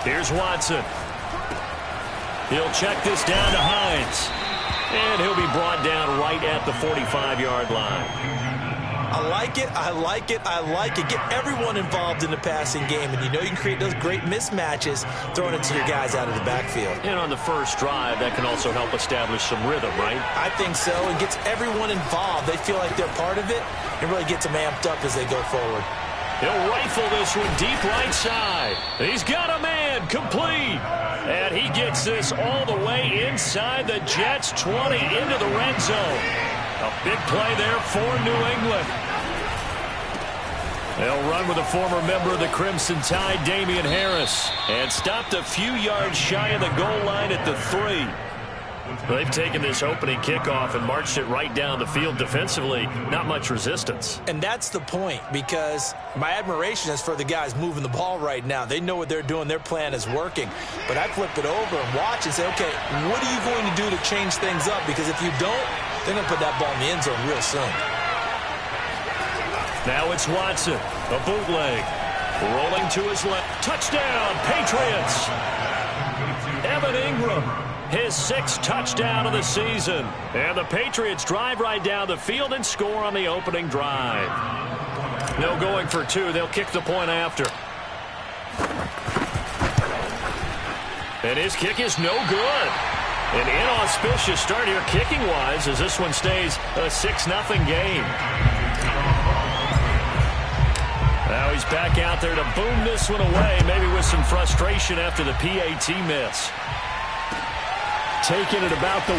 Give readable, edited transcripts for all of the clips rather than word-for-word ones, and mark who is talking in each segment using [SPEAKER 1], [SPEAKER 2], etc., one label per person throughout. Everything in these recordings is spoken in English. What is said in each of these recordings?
[SPEAKER 1] Here's Watson. He'll check this down to Hines. And he'll be brought down right at the 45-yard line.
[SPEAKER 2] I like it, I like it, I like it. Get everyone involved in the passing game, and you know you can create those great mismatches throwing it to your guys out of the backfield.
[SPEAKER 1] And on the first drive, that can also help establish some rhythm, right?
[SPEAKER 2] I think so. It gets everyone involved. They feel like they're part of it and really gets them amped up as they go forward.
[SPEAKER 1] He'll rifle this one deep right side. He's got a man complete. And he gets this all the way inside the Jets' 20 into the red zone. A big play there for New England. They'll run with a former member of the Crimson Tide, Damian Harris, and stopped a few yards shy of the goal line at the 3. They've taken this opening kickoff and marched it right down the field defensively. Not much resistance.
[SPEAKER 2] And that's the point, because my admiration is for the guys moving the ball right now. They know what they're doing. Their plan is working. But I flip it over and watch and say, okay, what are you going to do to change things up? Because if you don't, they're going to put that ball in the end zone real soon.
[SPEAKER 1] Now it's Watson, a bootleg. Rolling to his left. Touchdown, Patriots! Evan Ingram, his 6th touchdown of the season. And the Patriots drive right down the field and score on the opening drive. No going for 2. They'll kick the point after. And his kick is no good. An inauspicious start here kicking-wise as this one stays a 6-0 game. Now he's back out there to boom this one away, maybe with some frustration after the PAT miss. Taking it about the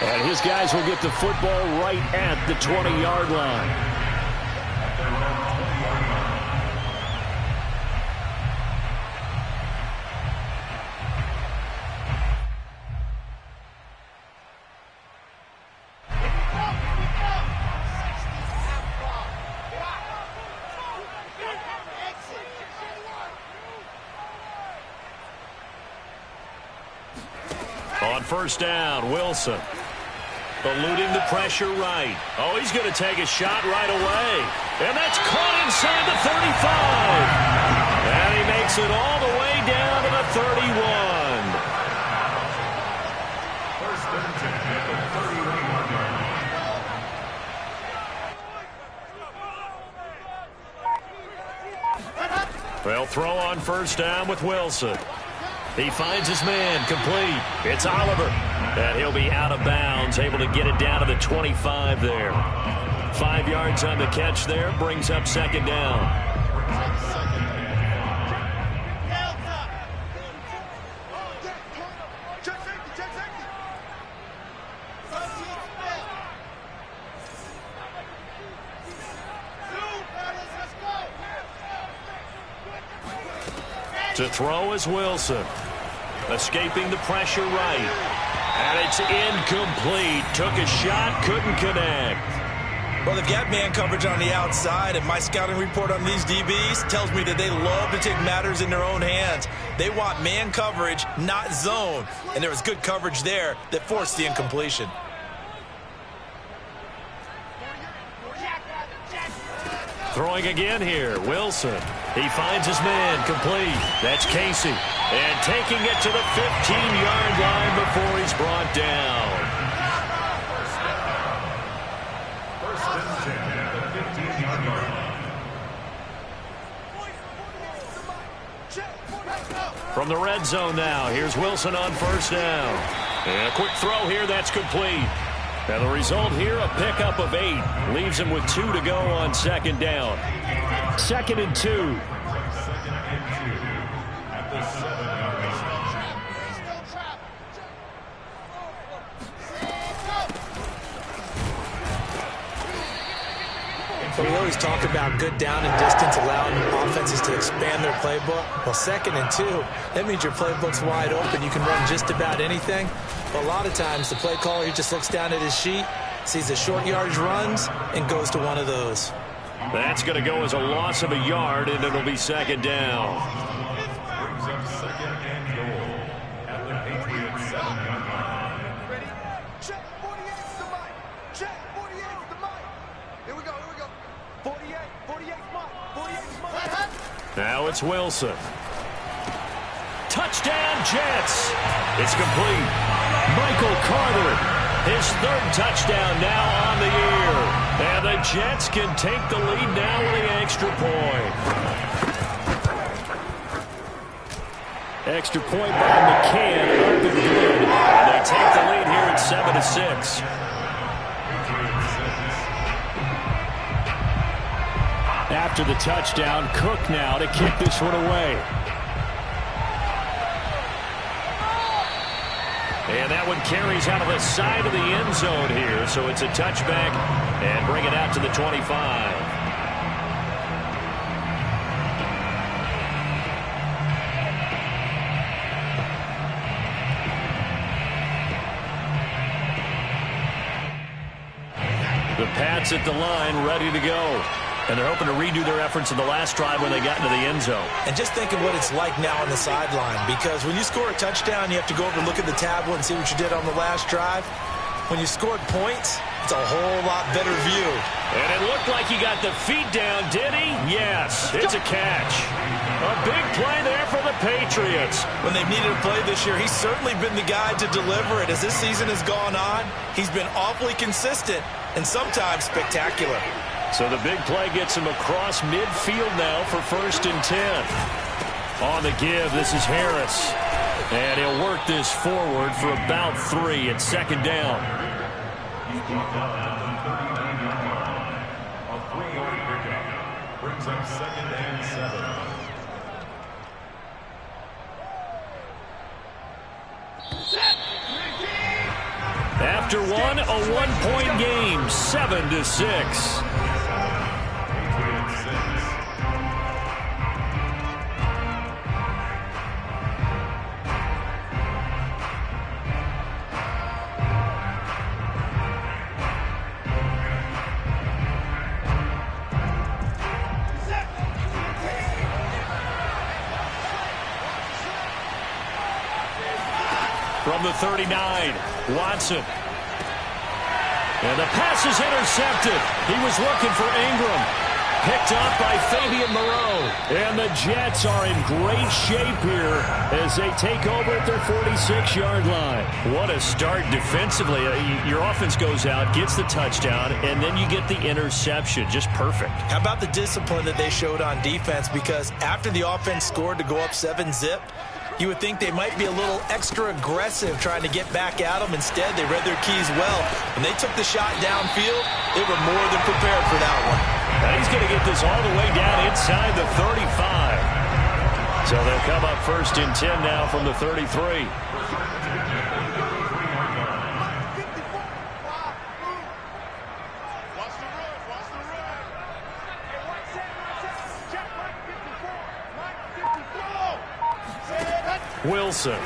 [SPEAKER 1] 1. And his guys will get the football right at the 20-yard line. On first down, Wilson. Eluding the pressure right. Oh, he's going to take a shot right away. And that's caught inside the 35. And he makes it all the way down to the 31. First and 10 at the 31 yard line. They'll throw on first down with Wilson. He finds his man complete. It's Oliver. And he'll be out of bounds, able to get it down to the 25 there. 5 yards on the catch there, brings up second down. To throw is Wilson. Escaping the pressure right. And it's incomplete. Took a shot, couldn't connect.
[SPEAKER 2] Well, they've got man coverage on the outside, and my scouting report on these DBs tells me that they love to take matters in their own hands. They want man coverage, not zone. And there was good coverage there that forced the incompletion.
[SPEAKER 1] Throwing again here, Wilson. He finds his man complete. That's Casey. And taking it to the 15-yard line before he's brought down. First and 10 at the 15-yard line. From the red zone now, here's Wilson on first down. And a quick throw here, that's complete. And the result here, a pickup of 8. Leaves him with 2 to go on second down. 2nd and 2.
[SPEAKER 2] So we always talk about good down and distance, allowing offenses to expand their playbook. Well, 2nd and 2, that means your playbook's wide open. You can run just about anything. But a lot of times, the play caller, he just looks down at his sheet, sees the short yardage runs, and goes to one of those.
[SPEAKER 1] That's going to go as a loss of a yard, and it'll be second down.
[SPEAKER 3] Brings up second and goal at the Patriots 7-yard line.
[SPEAKER 4] Ready? Check 48 to the mic. Check 48 to the mic. Here we go, here we go. 48, 48 Mike, 48 Mike.
[SPEAKER 1] Now it's Wilson. Touchdown, Jets. It's complete. Michael Carter, his third touchdown now on the year. And the Jets can take the lead now with the extra point. Extra point by McCann, up and good. And they take the lead here at 7-6. After the touchdown, Cook now to kick this one away. And that one carries out of the side of the end zone here. So it's a touchback and bring it out to the 25. The Pats at the line, ready to go. And they're hoping to redo their efforts in the last drive when they got into the end zone.
[SPEAKER 2] And just think of what it's like now on the sideline, because when you score a touchdown, you have to go over and look at the tablet and see what you did on the last drive. When you scored points, it's a whole lot better view.
[SPEAKER 1] And it looked like he got the feet down, did he? Yes, it's a catch. A big play there for the Patriots.
[SPEAKER 2] When they've needed a play this year, he's certainly been the guy to deliver it. As this season has gone on, he's been awfully consistent and sometimes spectacular.
[SPEAKER 1] So the big play gets him across midfield now for 1st and 10. On the give, this is Harris. And he'll work this forward for about 3 at 2nd down.
[SPEAKER 3] He's brought down at the 39-yard line. A 3-yard pickup brings up 2nd and 7.
[SPEAKER 1] After one, a 1-point game, 7-6. From the 39, Watson. And the pass is intercepted. He was looking for Ingram. Picked up by Fabian Moreau. And the Jets are in great shape here as they take over at their 46-yard line. What a start defensively. Your offense goes out, gets the touchdown, and then you get the interception. Just perfect.
[SPEAKER 2] How about the discipline that they showed on defense? Because after the offense scored to go up 7-zip, you would think they might be a little extra aggressive trying to get back at them. Instead, they read their keys well. When they took the shot downfield, they were more than prepared for that one.
[SPEAKER 1] Now he's going to get this all the way down inside the 35. So they'll come up 1st and 10 now from the 33. Wilson.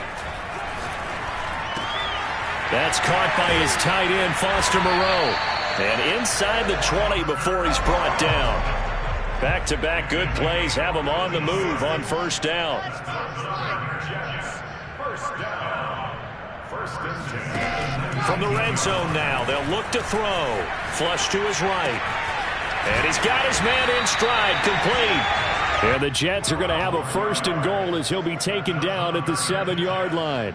[SPEAKER 1] That's caught by his tight end, Foster Moreau. And inside the 20 before he's brought down. Back-to-back good plays have him on the move on 1st down. From the red zone now, they'll look to throw. Flush to his right. And he's got his man in stride, complete. And the Jets are going to have a 1st and goal as he'll be taken down at the 7-yard line.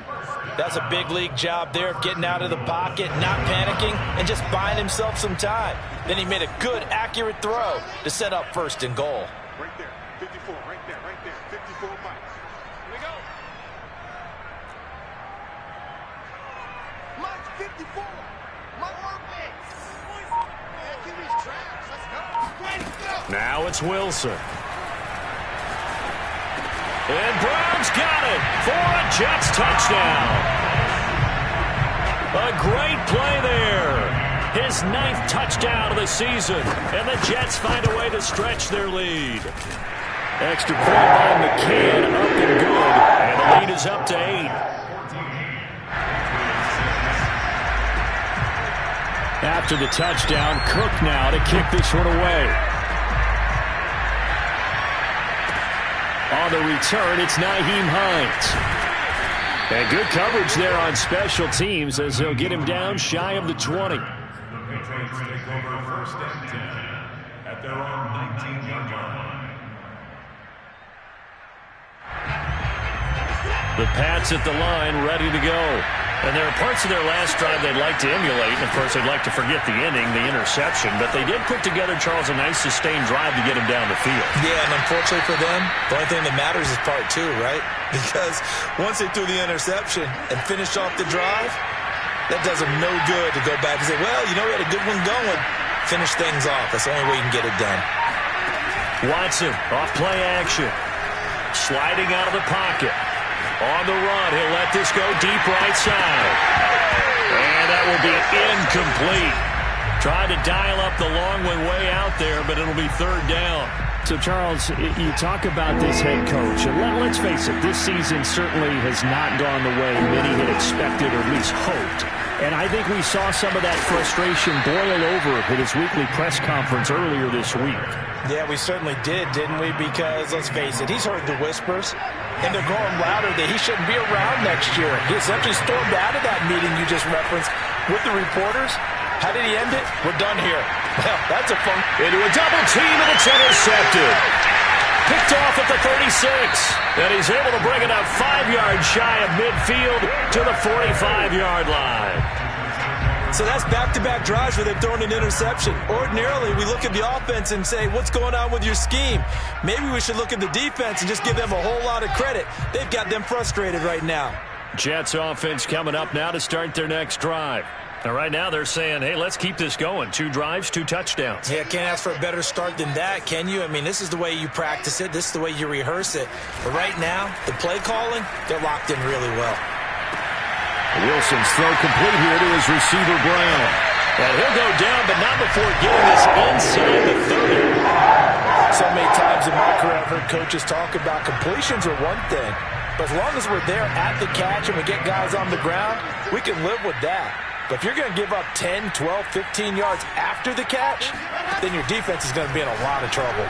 [SPEAKER 2] That's a big league job there of getting out of the pocket, not panicking, and just buying himself some time. Then he made a good, accurate throw to set up 1st and goal.
[SPEAKER 4] Right there, 54, right there, 54 bites. Here we go. Mike, 54. Mike, TV's trash. Let's go.
[SPEAKER 1] Now it's Wilson. And Brown's got it for a Jets touchdown. A great play there. His 9th touchdown of the season. And the Jets find a way to stretch their lead. Extra point by McCann, up and good. And the lead is up to 8. After the touchdown, Cook now to kick this one away. On the return, it's Nyheim Hines. And good coverage there on special teams as they'll get him down shy of the 20.
[SPEAKER 3] The Patriots take over 1st and 10 at their own 19-yard line.
[SPEAKER 1] The Pats at the line, ready to go. And there are parts of their last drive they'd like to emulate. And, of course, they'd like to forget the inning, the interception. But they did put together, Charles, a nice sustained drive to get him down the field.
[SPEAKER 2] Yeah, and unfortunately for them, the only thing that matters is part two, right? Because once they threw the interception and finished off the drive, that does them no good to go back and say, well, you know, we had a good one going. Finish things off. That's the only way you can get it done.
[SPEAKER 1] Watson, off play action. Sliding out of the pocket. On the run, he'll let this go deep right side. And that will be incomplete. Trying to dial up the long one way out there, but it'll be third down.
[SPEAKER 5] So, Charles, you talk about this head coach, and let's face it, this season certainly has not gone the way many had expected or at least hoped. And I think we saw some of that frustration boil over at his weekly press conference earlier this week.
[SPEAKER 6] Yeah, we certainly did, didn't we? Because, let's face it, he's heard the whispers, and they're going louder that he shouldn't be around next year. He essentially stormed out of that meeting you just referenced with the reporters. How did he end it? We're done here. Well, that's a fun...
[SPEAKER 1] Into a double team, and it's intercepted. Picked off at the 36. And he's able to bring it up 5 yards shy of midfield to the 45-yard line.
[SPEAKER 2] So that's back-to-back drives where they've thrown an interception. Ordinarily, we look at the offense and say, what's going on with your scheme? Maybe we should look at the defense and just give them a whole lot of credit. They've got them frustrated right now.
[SPEAKER 1] Jets offense coming up now to start their next drive. And right now they're saying, hey, let's keep this going. 2 drives, 2 touchdowns.
[SPEAKER 2] Yeah, can't ask for a better start than that, can you? I mean, this is the way you practice it. This is the way you rehearse it. But right now, the play calling, they're locked in really well.
[SPEAKER 1] Wilson's throw complete here to his receiver, Brown. And he'll go down, but not before getting this inside the 30.
[SPEAKER 6] So many times in my career I've heard coaches talk about completions are one thing. But as long as we're there at the catch and we get guys on the ground, we can live with that. But if you're going to give up 10, 12, 15 yards after the catch, then your defense is going to be in a lot of trouble.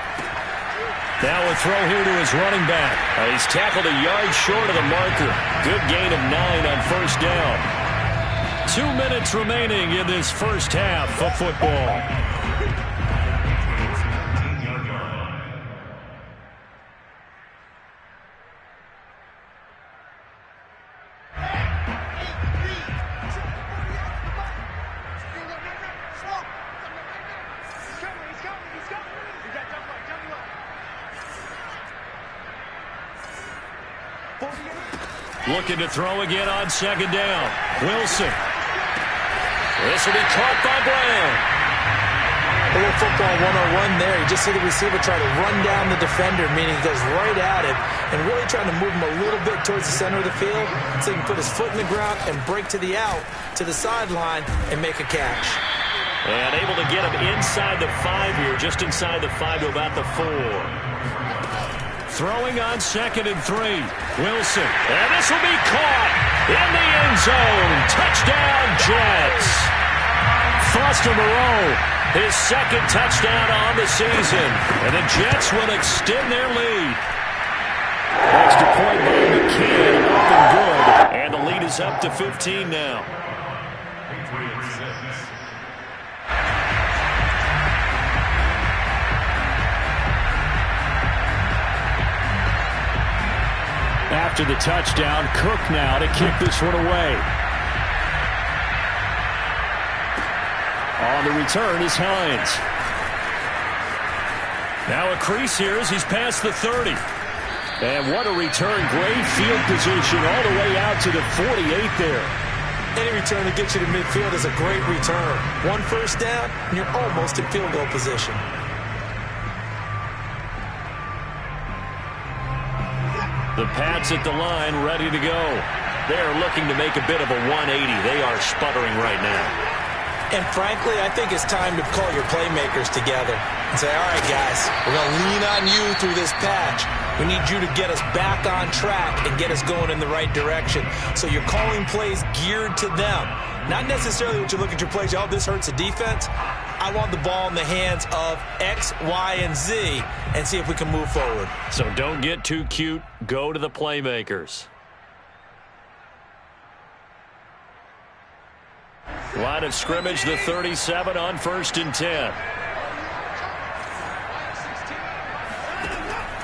[SPEAKER 1] Now a throw here to his running back. He's tackled a yard short of the marker. Good gain of 9 on first down. 2 minutes remaining in this first half of football. Looking to throw again on second down. Wilson. This will be caught by Brown.
[SPEAKER 2] A little football 101 there. You just see the receiver try to run down the defender, meaning he goes right at him and really trying to move him a little bit towards the center of the field so he can put his foot in the ground and break to the out, to the sideline, and make a catch.
[SPEAKER 1] And able to get him inside the 5 here, just inside the 5 to about the 4. Throwing on second and 3. Wilson. And this will be caught in the end zone. Touchdown, Jets. Foster Moreau, his second touchdown on the season. And the Jets will extend their lead. Extra point by McCann, up and good. And the lead is up to 15 now. After the touchdown, Cook now to kick this one away. On the return is Hines. Now a crease here as he's past the 30. And what a return. Great field position all the way out to the 48 there.
[SPEAKER 2] Any return that gets you to midfield is a great return. 1 first down, and you're almost in field goal position.
[SPEAKER 1] The Pats at the line, ready to go. They're looking to make a bit of a 180. They are sputtering right now.
[SPEAKER 2] And frankly, I think it's time to call your playmakers together and say, all right, guys, we're going to lean on you through this patch. We need you to get us back on track and get us going in the right direction. So you're calling plays geared to them. Not necessarily what you look at your plays, oh, this hurts the defense. I want the ball in the hands of X, Y, and Z and see if we can move forward.
[SPEAKER 1] So don't get too cute. Go to the playmakers. Line of scrimmage, the 37 on 1st and 10.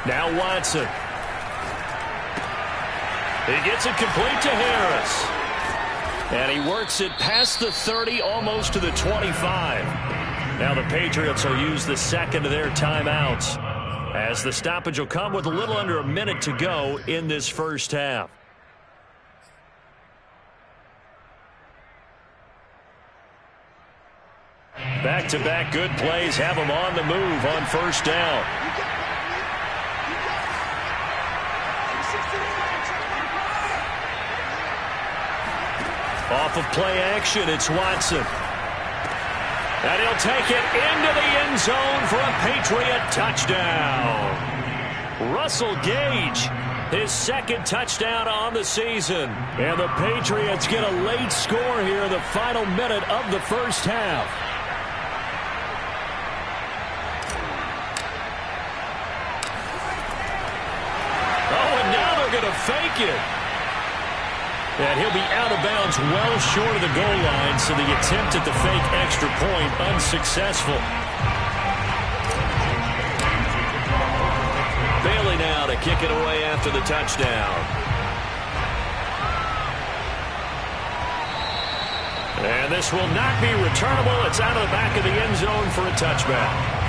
[SPEAKER 1] Now Watson. He gets it complete to Harris. And he works it past the 30, almost to the 25. Now the Patriots will use the second of their timeouts, as the stoppage will come with a little under a minute to go in this first half. Back-to-back good plays have them on the move on first down. Off of play action, it's Watson. And he'll take it into the end zone for a Patriot touchdown. Russell Gage, his second touchdown on the season. And the Patriots get a late score here in the final minute of the first half. Oh, and now they're going to fake it. And he'll be out of bounds well short of the goal line, so the attempt at the fake extra point unsuccessful. Bailey now to kick it away after the touchdown. And this will not be returnable. It's out of the back of the end zone for a touchback.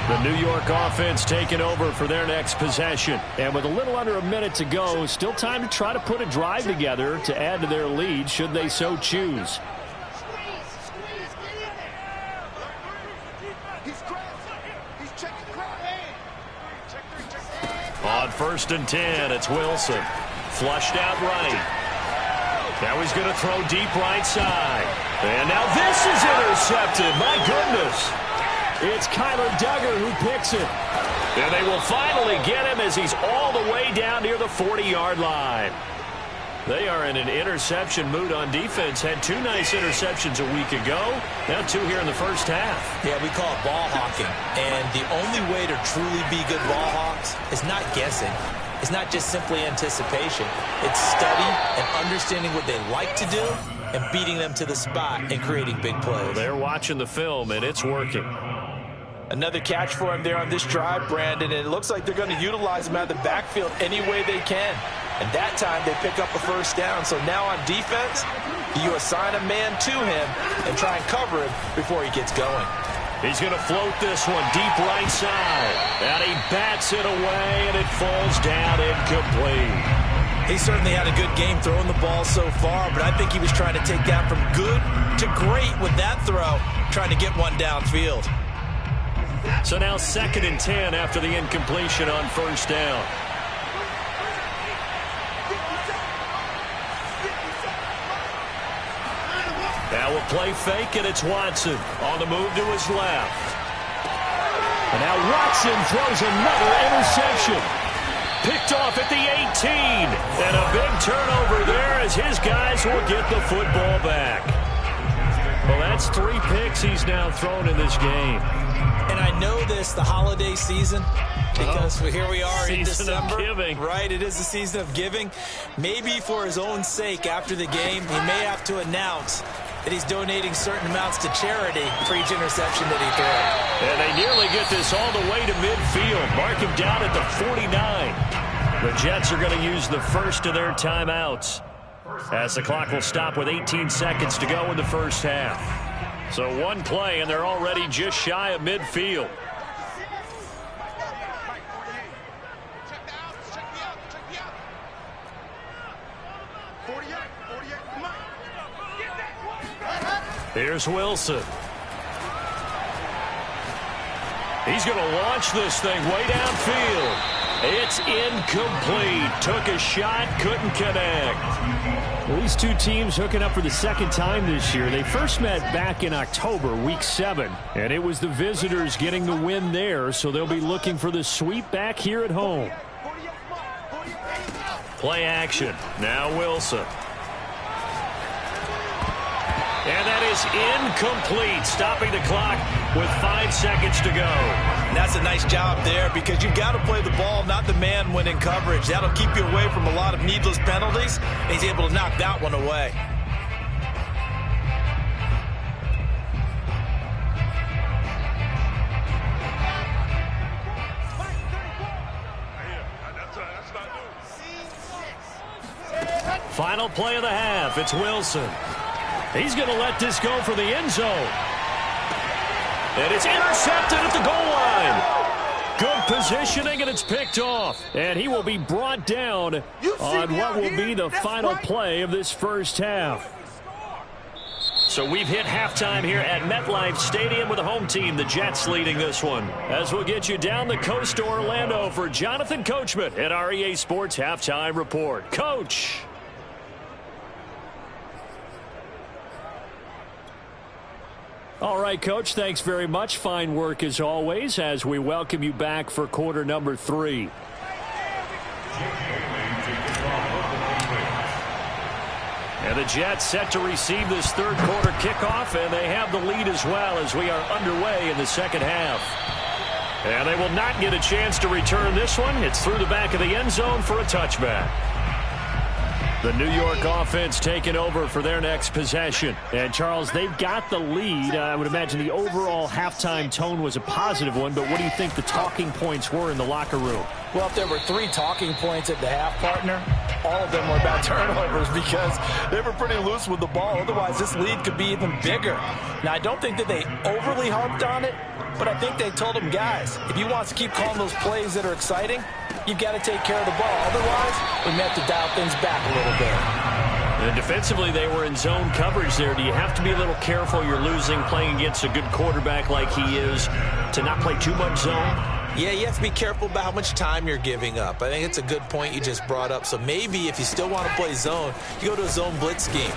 [SPEAKER 1] The New York offense taking over for their next possession. And with a little under a minute to go, still time to try to put a drive together to add to their lead should they so choose. On 1st and 10, it's Wilson. Flushed out right. Now he's going to throw deep right side. And now this is intercepted. My goodness. It's Kyler Duggar who picks it. And they will finally get him as he's all the way down near the 40-yard line. They are in an interception mood on defense. Had 2 nice interceptions a week ago. Now 2 here in the first half. Yeah, we call it ball hawking. And the only way to truly be good ball hawks is not guessing. It's not just simply anticipation. It's study and understanding what they like to do and beating them to the spot and creating big plays. They're watching the film, and it's working.
[SPEAKER 6] Another catch for him there on this drive, Brandon, and it looks like they're going to utilize him out of the backfield any way they can. And that time they pick up a first down. So now on defense, you assign a man to him and try and cover him before he gets going.
[SPEAKER 1] He's going to float this one deep right side. And he bats it away, and it falls down incomplete.
[SPEAKER 6] He certainly had a good game throwing the ball so far, but I think he was trying to take that from good to great with that throw, trying to get one downfield.
[SPEAKER 1] So now 2nd and 10 after the incompletion on first down. Now we'll play fake, and it's Watson on the move to his left. And now Watson throws another interception. Picked off at the 18. And a big turnover there as his guys will get the football back. Well, that's 3 picks he's now thrown in this game.
[SPEAKER 2] And I know this, the holiday season, because here we are in December.
[SPEAKER 1] Season of giving.
[SPEAKER 2] Right, it is the season of giving. Maybe for his own sake after the game, he may have to announce that he's donating certain amounts to charity for each interception that he throws.
[SPEAKER 1] And they nearly get this all the way to midfield. Mark him down at the 49. The Jets are going to use the first of their timeouts, as the clock will stop with 18 seconds to go in the first half. So 1 play, and they're already just shy of midfield. Here's Wilson. He's going to launch this thing way downfield. It's incomplete. Took a shot, couldn't connect.
[SPEAKER 5] Well, these 2 teams hooking up for the 2nd time this year. They first met back in October, week 7, and it was the visitors getting the win there, so they'll be looking for the sweep back here at home.
[SPEAKER 1] Play action. Now Wilson. And that is incomplete, stopping the clock with 5 seconds to go.
[SPEAKER 6] And that's a nice job there, because you've got to play the ball, not the man when in coverage. That'll keep you away from a lot of needless penalties, and he's able to knock that one away.
[SPEAKER 1] Final play of the half. It's Wilson. He's going to let this go for the end zone. And it's intercepted at the goal line. Good positioning, and it's picked off. And he will be brought down on what will be the final play of this first half. So we've hit halftime here at MetLife Stadium with the home team, the Jets, leading this one. As we'll get you down the coast to Orlando for Jonathan Coachman at our EA Sports Halftime Report. Coach. All right, Coach, thanks very much. Fine work as always as we welcome you back for quarter number 3. And the Jets set to receive this third quarter kickoff, and they have the lead as well as we are underway in the second half. And they will not get a chance to return this one. It's through the back of the end zone for a touchback. The New York offense taking over for their next possession. And, Charles, they've got the lead. I would imagine the overall halftime tone was a positive one, but what do you think the talking points were in the locker room?
[SPEAKER 6] Well, if there were 3 talking points at the half, partner, all of them were about turnovers because they were pretty loose with the ball. Otherwise, this lead could be even bigger. Now, I don't think that they overly harped on it, but I think they told them, guys, if you want to keep calling those plays that are exciting, you've got to take care of the ball. Otherwise, we may have to dial things back a little bit.
[SPEAKER 1] And defensively, they were in zone coverage there. Do you have to be a little careful? You're losing playing against a good quarterback like he is to not play too much zone?
[SPEAKER 2] Yeah, you have to be careful about how much time you're giving up. I think it's a good point you just brought up. So maybe if you still want to play zone, you go to a zone blitz scheme.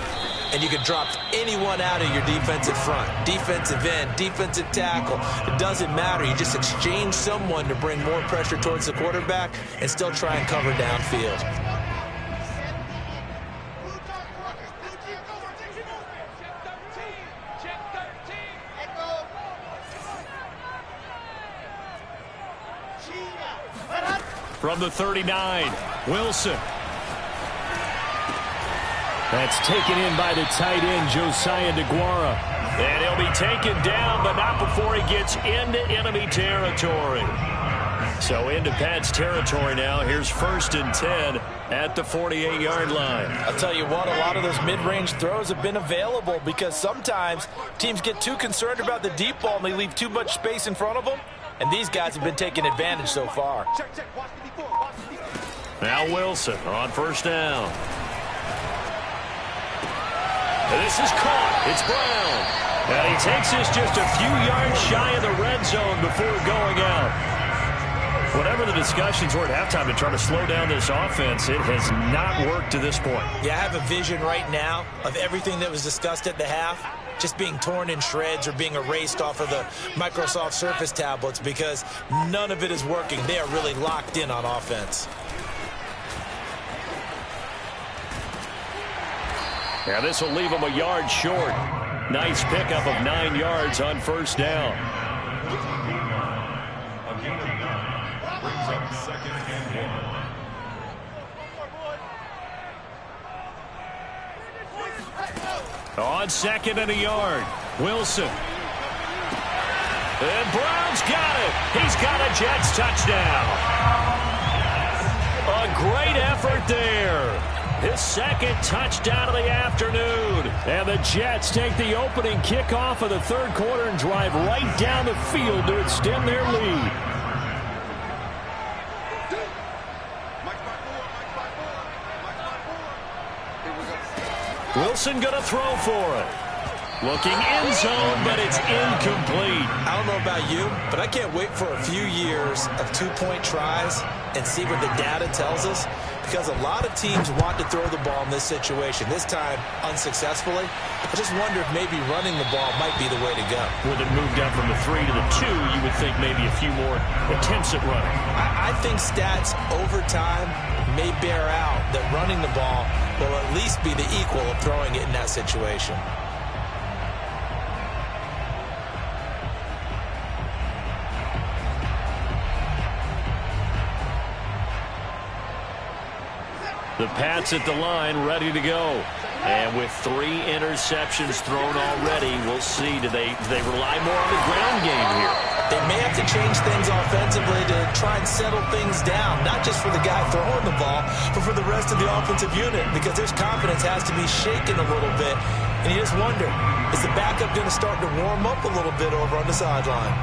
[SPEAKER 2] And you can drop anyone out of your defensive front. Defensive end, defensive tackle. It doesn't matter. You just exchange someone to bring more pressure towards the quarterback and still try and cover downfield.
[SPEAKER 1] From the 39, Wilson. That's taken in by the tight end, Josiah DeGuara. And he'll be taken down, but not before he gets into enemy territory. So into Pat's territory now. Here's 1st and 10 at the 48-yard line.
[SPEAKER 6] I'll tell you what, a lot of those mid-range throws have been available because sometimes teams get too concerned about the deep ball and they leave too much space in front of them. And these guys have been taking advantage so far.
[SPEAKER 1] Now Wilson on 1st down. And this is caught. It's Brown. And he takes this just a few yards shy of the red zone before going out. Whatever the discussions were at halftime to try to slow down this offense, it has not worked to this point.
[SPEAKER 2] Yeah, I have a vision right now of everything that was discussed at the half just being torn in shreds or being erased off of the Microsoft Surface tablets because none of it is working. They are really locked in on offense.
[SPEAKER 1] Now this will leave him a yard short. Nice pickup of 9 yards on 1st down.
[SPEAKER 3] A gain of 9 brings up 2nd and 1.
[SPEAKER 1] On 2nd and a yard, Wilson. And Brown's got it. He's got a Jets touchdown. A great effort there. His 2nd touchdown of the afternoon. And the Jets take the opening kickoff of the 3rd quarter and drive right down the field to extend their lead. Wilson going to throw for it. Looking end zone, but it's incomplete.
[SPEAKER 2] I don't know about you, but I can't wait for a few years of 2-point tries and see what the data tells us. Because a lot of teams want to throw the ball in this situation. This time, unsuccessfully. I just wonder if maybe running the ball might be the way to go.
[SPEAKER 1] With it moved down from the 3 to the 2, you would think maybe a few more attempts at running.
[SPEAKER 2] I think stats over time may bear out that running the ball will at least be the equal of throwing it in that situation.
[SPEAKER 1] The Pats at the line, ready to go. And with 3 interceptions thrown already, we'll see. Do they rely more on the ground game here?
[SPEAKER 2] They may have to change things offensively to try and settle things down, not just for the guy throwing the ball, but for the rest of the offensive unit, because his confidence has to be shaken a little bit. And you just wonder, is the backup going to start to warm up a little bit over on the sideline?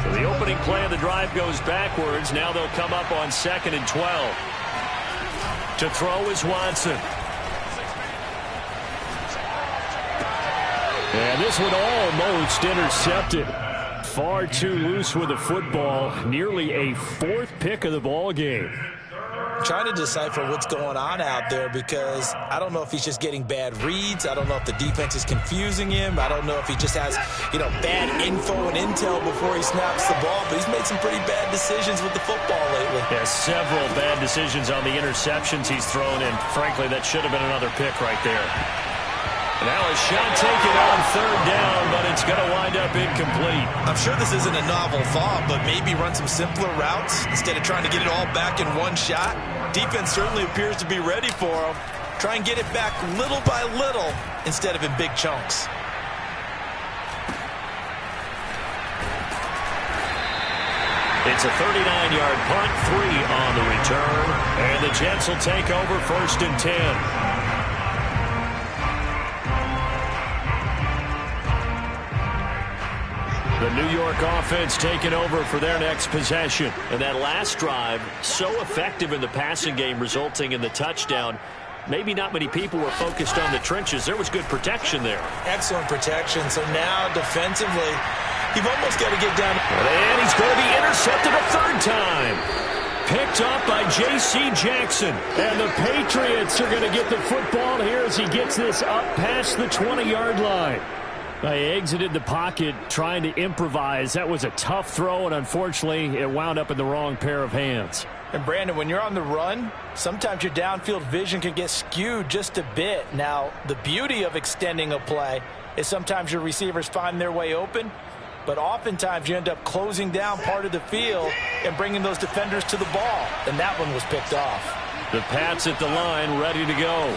[SPEAKER 1] So the opening play of the drive goes backwards. Now they'll come up on 2nd and 12. To throw is Watson.
[SPEAKER 5] And this one almost intercepted. Far too loose with the football. Nearly a 4th pick of the ball game.
[SPEAKER 2] Trying to decipher what's going on out there, because I don't know if he's just getting bad reads. I don't know if the defense is confusing him. I don't know if he just has, bad info and intel before he snaps the ball. But he's made some pretty bad decisions with the football lately.
[SPEAKER 1] Yeah, several bad decisions on the interceptions he's thrown in. Frankly, that should have been another pick right there. Now a shot taken on 3rd down, but it's going to wind up incomplete.
[SPEAKER 2] I'm sure this isn't a novel thought, but maybe run some simpler routes instead of trying to get it all back in one shot. Defense certainly appears to be ready for him. Try and get it back little by little instead of in big chunks.
[SPEAKER 1] It's a 39-yard punt, 3 on the return, and the Jets will take over 1st and 10. The New York offense taking over for their next possession. And that last drive, so effective in the passing game, resulting in the touchdown. Maybe not many people were focused on the trenches. There was good protection there.
[SPEAKER 2] Excellent protection. So now defensively, you've almost got to get down.
[SPEAKER 1] And he's going to be intercepted a 3rd time. Picked up by J.C. Jackson.
[SPEAKER 5] And the Patriots are going to get the football here as he gets this up past the 20-yard line. They exited the pocket trying to improvise. That was a tough throw, and unfortunately, it wound up in the wrong pair of hands.
[SPEAKER 2] And, Brandon, when you're on the run, sometimes your downfield vision can get skewed just a bit. Now, the beauty of extending a play is sometimes your receivers find their way open, but oftentimes you end up closing down part of the field and bringing those defenders to the ball, and that one was picked off.
[SPEAKER 1] The Pats at the line, ready to go.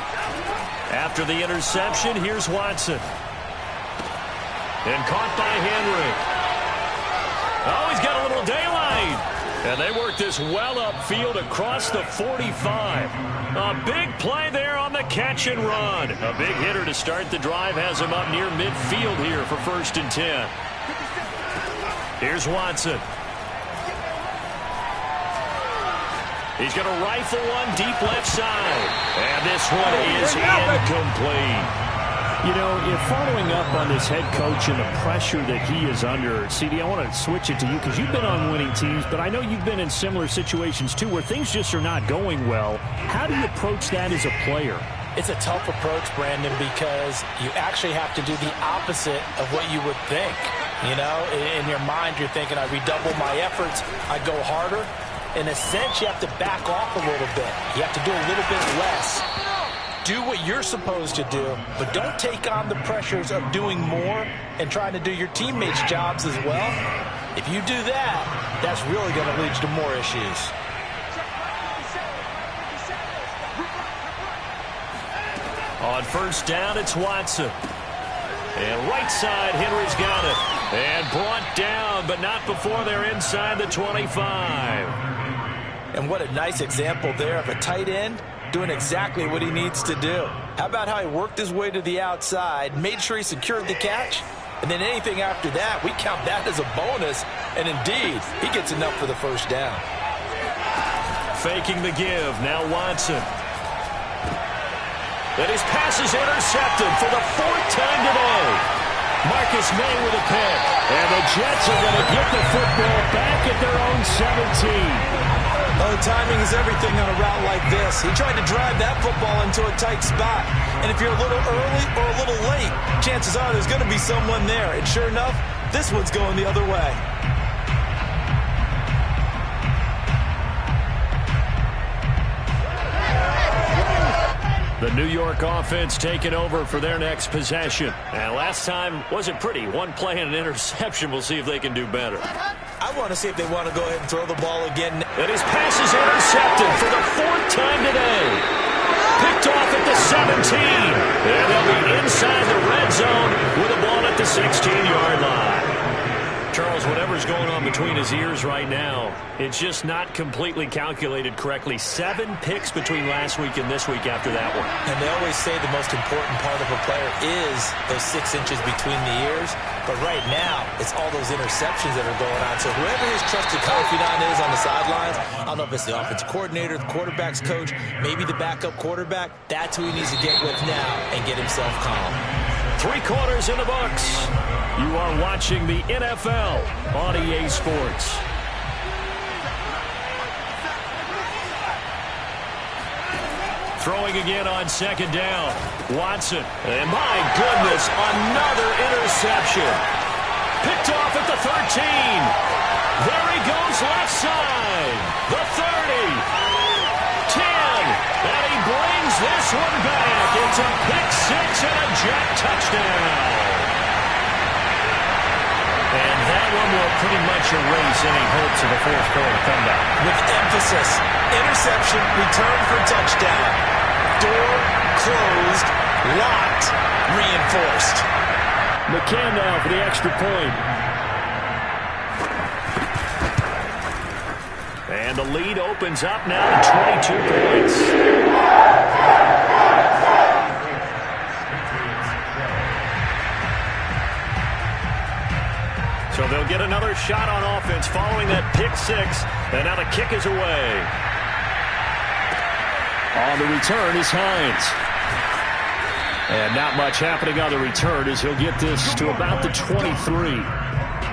[SPEAKER 1] After the interception, here's Watson. And caught by Henry. Oh, he's got a little daylight. And they work this well upfield across the 45. A big play there on the catch and run. A big hitter to start the drive has him up near midfield here for 1st and 10. Here's Watson. He's going to rifle one deep left side. And this one is incomplete.
[SPEAKER 5] You know, if following up on this head coach and the pressure that he is under, CD, I want to switch it to you because you've been on winning teams, but I know you've been in similar situations too where things just are not going well. How do you approach that as a player?
[SPEAKER 2] It's a tough approach, Brandon, because you actually have to do the opposite of what you would think. You know, in your mind, you're thinking, I redouble my efforts, I go harder. In a sense, you have to back off a little bit. You have to do a little bit less. Do what you're supposed to do, but don't take on the pressures of doing more and trying to do your teammates' jobs as well. If you do that, that's really going to lead to more issues.
[SPEAKER 1] On 1st down, it's Watson. And right side, Henry's got it. And brought down, but not before they're inside the 25.
[SPEAKER 2] And what a nice example there of a tight end doing exactly what he needs to do. How about how he worked his way to the outside, made sure he secured the catch, and then anything after that, we count that as a bonus, and indeed, he gets enough for the 1st down.
[SPEAKER 1] Faking the give, now Watson. And his pass is intercepted for the 4th time today. Marcus May with a pick. And the Jets are going to get the football back at their own 17.
[SPEAKER 2] Oh, timing is everything on a route like this. He tried to drive that football into a tight spot. And if you're a little early or a little late, chances are there's going to be someone there. And sure enough, this one's going the other way.
[SPEAKER 1] The New York offense taking over for their next possession. And last time wasn't pretty. One play and an interception. We'll see if they can do better.
[SPEAKER 2] I want to see if they want to go ahead and throw the ball again.
[SPEAKER 1] And his pass is intercepted for the 4th time today. Picked off at the 17. And they'll be inside the red zone with a ball at the 16-yard line. Charles, whatever's going on between his ears right now, it's just not completely calculated correctly. 7 picks between last week and this week after that one.
[SPEAKER 2] And they always say the most important part of a player is those 6 inches between the ears. But right now, it's all those interceptions that are going on. So whoever his trusted confidant is on the sidelines, I don't know if it's the offensive coordinator, the quarterback's coach, maybe the backup quarterback, that's who he needs to get with now and get himself calm.
[SPEAKER 1] 3 quarters in the books. You are watching the NFL on EA Sports. Throwing again on 2nd down. Watson. And my goodness, another interception. Picked off at the 13. There he goes left side. The 30. 10. And he brings this one back. It's a pick 6 and a Jet touchdown. And that one will pretty much erase any hopes of a 4th quarter comeback.
[SPEAKER 2] With emphasis, interception, return for touchdown. Door closed, locked, reinforced.
[SPEAKER 5] McCann now for the extra point.
[SPEAKER 1] And the lead opens up now to 22 points. So they'll get another shot on offense following that pick 6. And now the kick is away.
[SPEAKER 5] On the return is Hines. And not much happening on the return as he'll get this to about the 23.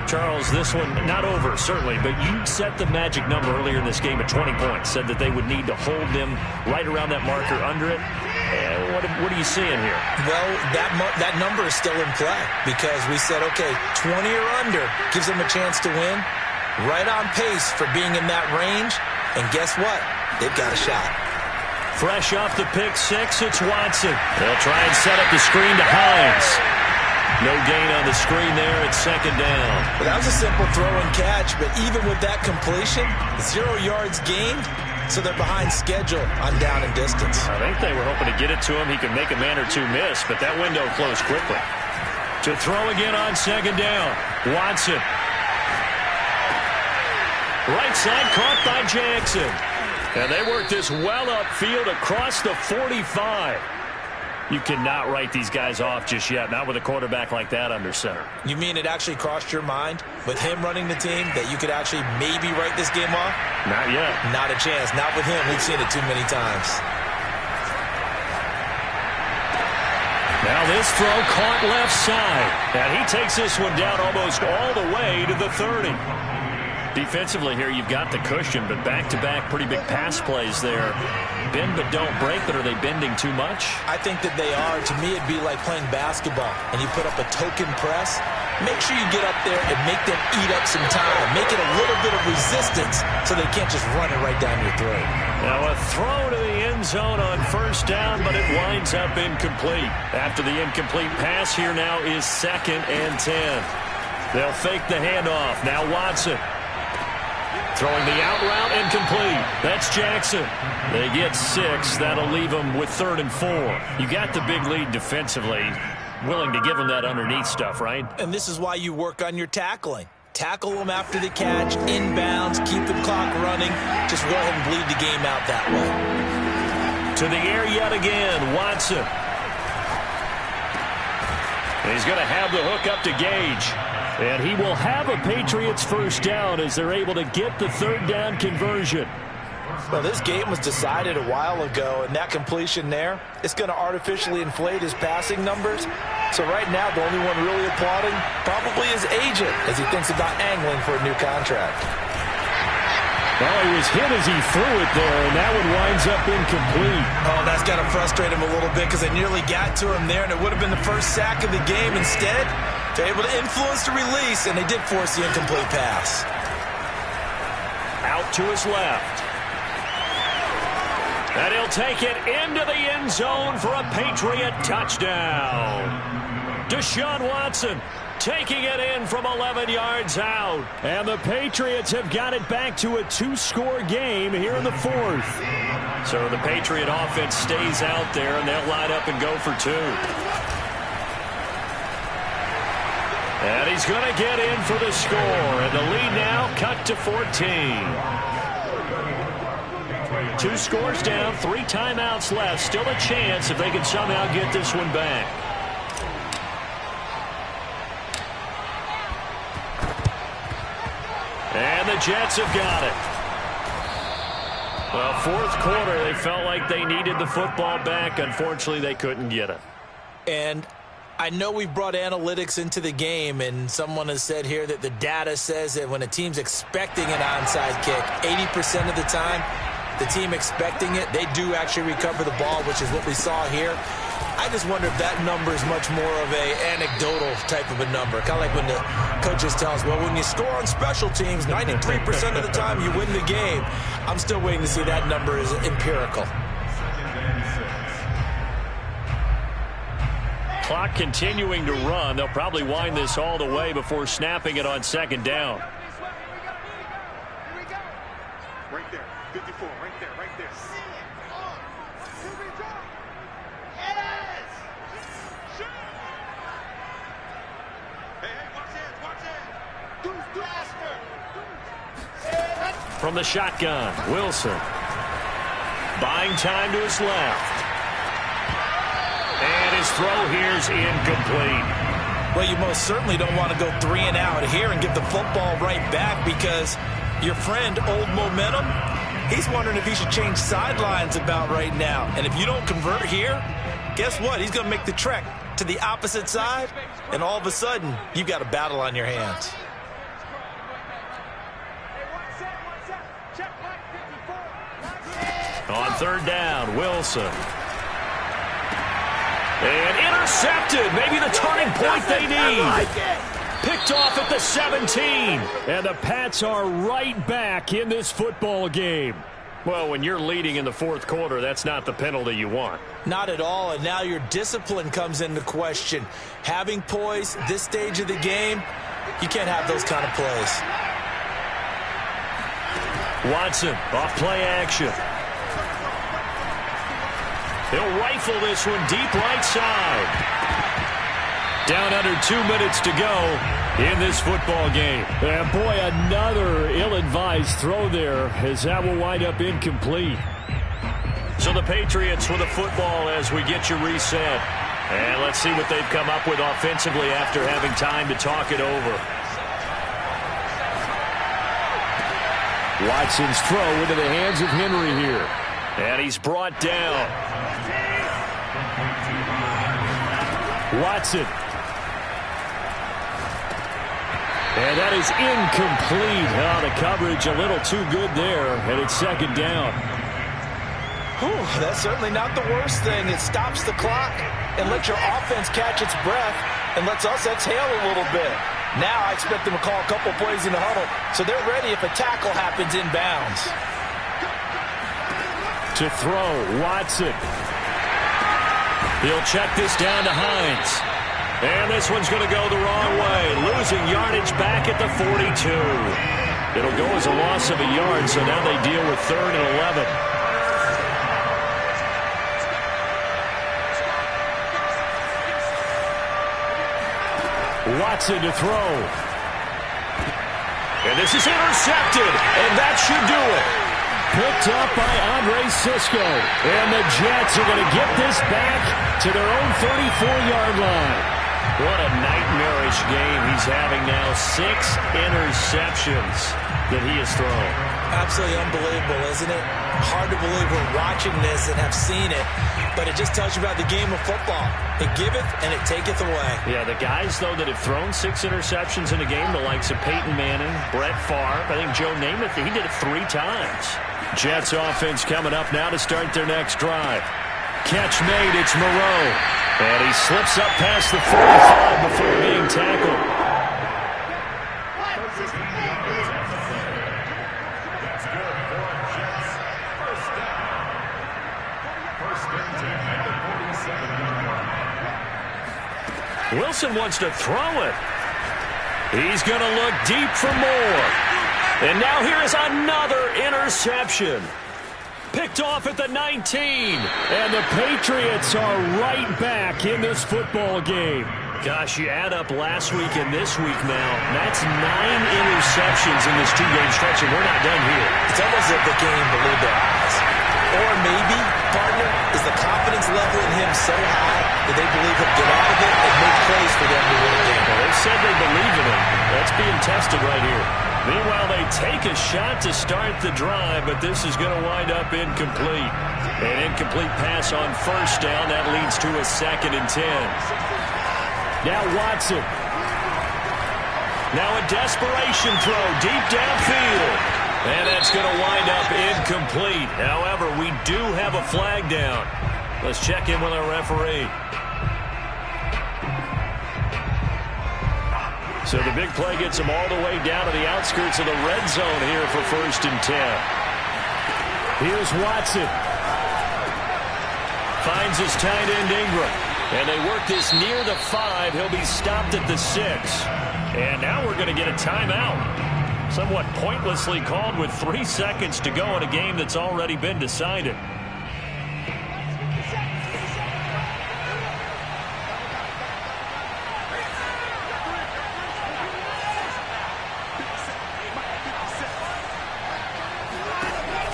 [SPEAKER 1] Charles, this one not over, certainly, but you set the magic number earlier in this game at 20 points. Said that they would need to hold them right around that marker under it. What are you seeing here?
[SPEAKER 2] Well, that number is still in play because we said, okay, 20 or under gives them a chance to win. Right on pace for being in that range. And guess what? They've got a shot.
[SPEAKER 1] Fresh off the pick 6, it's Watson. They'll try and set up the screen to Hines. No gain on the screen there. It's 2nd down.
[SPEAKER 2] Well, that was a simple throw and catch, but even with that completion, 0 yards gained, so they're behind schedule on down and distance.
[SPEAKER 1] I think they were hoping to get it to him. He could make a man or 2 miss, but that window closed quickly. To throw again on 2nd down. Watson. Right side caught by Jackson. And they work this well upfield across the 45. You cannot write these guys off just yet, not with a quarterback like that under center.
[SPEAKER 2] You mean it actually crossed your mind with him running the team that you could actually maybe write this game off?
[SPEAKER 1] Not yet.
[SPEAKER 2] Not a chance. Not with him. We've seen it too many times.
[SPEAKER 1] Now this throw caught left side. And he takes this one down almost all the way to the 30. Defensively here, you've got the cushion, but back-to-back pretty big pass plays there. Bend but don't break, but are they bending too much?
[SPEAKER 2] I think that they are. To me, it'd be like playing basketball, and you put up a token press. Make sure you get up there and make them eat up some time. Make it a little bit of resistance so they can't just run it right down your throat.
[SPEAKER 1] Now a throw to the end zone on 1st down, but it winds up incomplete. After the incomplete pass, here now is 2nd and 10. They'll fake the handoff. Now Watson. Throwing the out route incomplete. That's Jackson. They get 6. That'll leave them with 3rd and 4. You got the big lead defensively. Willing to give them that underneath stuff, right?
[SPEAKER 2] And this is why you work on your tackling. Tackle them after the catch, inbounds, keep the clock running. Just go ahead and bleed the game out that way.
[SPEAKER 1] To the air yet again, Watson. And he's going to have the hook up to Gage.
[SPEAKER 5] And he will have a Patriots 1st down as they're able to get the 3rd down conversion.
[SPEAKER 6] Well, this game was decided a while ago, and that completion there, it's going to artificially inflate his passing numbers. So right now, the only one really applauding probably his agent as he thinks about angling for a new contract.
[SPEAKER 5] Well, he was hit as he threw it there, and that one winds up incomplete.
[SPEAKER 2] Oh, that's got to frustrate him a little bit because they nearly got to him there, and it would have been the first sack of the game. Instead, they're able to influence the release, and they did force the incomplete pass.
[SPEAKER 1] Out to his left. And he'll take it into the end zone for a Patriot touchdown. Deshaun Watson taking it in from 11 yards out.
[SPEAKER 5] And the Patriots have got it back to a 2-score game here in the 4th.
[SPEAKER 1] So the Patriot offense stays out there, and they'll line up and go for 2. And he's going to get in for the score. And the lead now cut to 14. 2 scores down, 3 timeouts left. Still a chance if they can somehow get this one back. And the Jets have got it. Well, fourth quarter, they felt like they needed the football back. Unfortunately, they couldn't get it.
[SPEAKER 2] And I know we've brought analytics into the game, and someone has said here that the data says that when a team's expecting an onside kick, 80% of the time, the team expecting it, they do actually recover the ball, which is what we saw here. I just wonder if that number is much more of a anecdotal type of a number. Kind of like when the coaches tell us, well, when you score on special teams, 93% of the time you win the game. I'm still waiting to see that number is empirical.
[SPEAKER 1] Clock continuing to run. They'll probably wind this all the way before snapping it on second down.
[SPEAKER 4] Right there, 54, right there, right there.
[SPEAKER 1] From the shotgun, Wilson. Buying time to his left. And his throw here's incomplete.
[SPEAKER 2] Well, you most certainly don't want to go 3 and out here and give the football right back, because your friend, Old Momentum, he's wondering if he should change sidelines about right now. And if you don't convert here, guess what? He's going to make the trek to the opposite side, and all of a sudden, you've got a battle on your hands.
[SPEAKER 1] On third down, Wilson. And intercepted. Maybe the turning point they need. Picked off at the 17.
[SPEAKER 5] And the Pats are right back in this football game.
[SPEAKER 1] Well, when you're leading in the fourth quarter, that's not the penalty you want.
[SPEAKER 2] Not at all, and now your discipline comes into question. Having poise this stage of the game, you can't have those kind of plays.
[SPEAKER 1] Watson, off play action. He'll rifle this one deep right side. Down under 2 minutes to go in this football game.
[SPEAKER 5] And boy, another ill-advised throw there, as that will wind up incomplete.
[SPEAKER 1] So the Patriots with the football as we get you reset. And let's see what they've come up with offensively after having time to talk it over.
[SPEAKER 5] Watson's throw into the hands of Henry here.
[SPEAKER 1] And he's brought down.
[SPEAKER 5] Watson. And that is incomplete. Oh, the coverage a little too good there, and it's second down.
[SPEAKER 2] Whew, that's certainly not the worst thing. It stops the clock and lets your offense catch its breath and lets us exhale a little bit. Now I expect them to call a couple plays in the huddle, so they're ready if a tackle happens inbounds.
[SPEAKER 5] To throw, Watson.
[SPEAKER 1] He'll check this down to Hines. And this one's going to go the wrong way. Losing yardage back at the 42. It'll go as a loss of a yard, so now they deal with 3rd and 11.
[SPEAKER 5] Watson to throw.
[SPEAKER 1] And this is intercepted, and that should do it.
[SPEAKER 5] Picked up by Andre Sisco. And the Jets are going to get this back to their own 34-yard line.
[SPEAKER 1] What a nightmarish game he's having now. 6 interceptions that he has thrown.
[SPEAKER 2] Absolutely unbelievable, isn't it? Hard to believe we're watching this and have seen it, but it just tells you about the game of football. It giveth and it taketh away.
[SPEAKER 1] Yeah, the guys, though, that have thrown 6 interceptions in a game, the likes of Peyton Manning, Brett Favre, I think Joe Namath, he did it 3 times. Jets offense coming up now to start their next drive. Catch made, it's Moreau. And he slips up past the 45 before being tackled.
[SPEAKER 3] That's good for Jets. First down. First and 10 at the 47-yard line.
[SPEAKER 1] Wilson wants to throw it. He's going to look deep for more. And now here is another interception. Picked off at the 19.
[SPEAKER 5] And the Patriots are right back in this football game.
[SPEAKER 1] Gosh, you add up last week and this week now. That's 9 interceptions in this 2-game stretch, and we're not done here.
[SPEAKER 2] It's almost as if the game believed their eyes. Or maybe, partner, is the confidence level in him so high that they believe he'll get out of it and make plays for them to win a game.
[SPEAKER 1] Well, they said they believe in him. That's being tested right here. Meanwhile, they take a shot to start the drive, but this is going to wind up incomplete. An incomplete pass on first down. That leads to a 2nd and 10.
[SPEAKER 5] Now Watson.
[SPEAKER 1] Now a desperation throw deep downfield. And that's going to wind up incomplete. However, we do have a flag down. Let's check in with our referee. So the big play gets him all the way down to the outskirts of the red zone here for 1st and 10.
[SPEAKER 5] Here's Watson.
[SPEAKER 1] Finds his tight end Ingram. And they work this near the 5. He'll be stopped at the 6. And now we're going to get a timeout. Somewhat pointlessly called with 3 seconds to go in a game that's already been decided.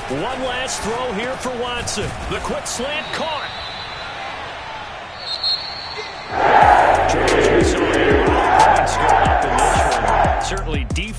[SPEAKER 1] One last throw here for Watson. The quick slant caught. Charles, we saw a lot of points going up in this one. Certainly defense.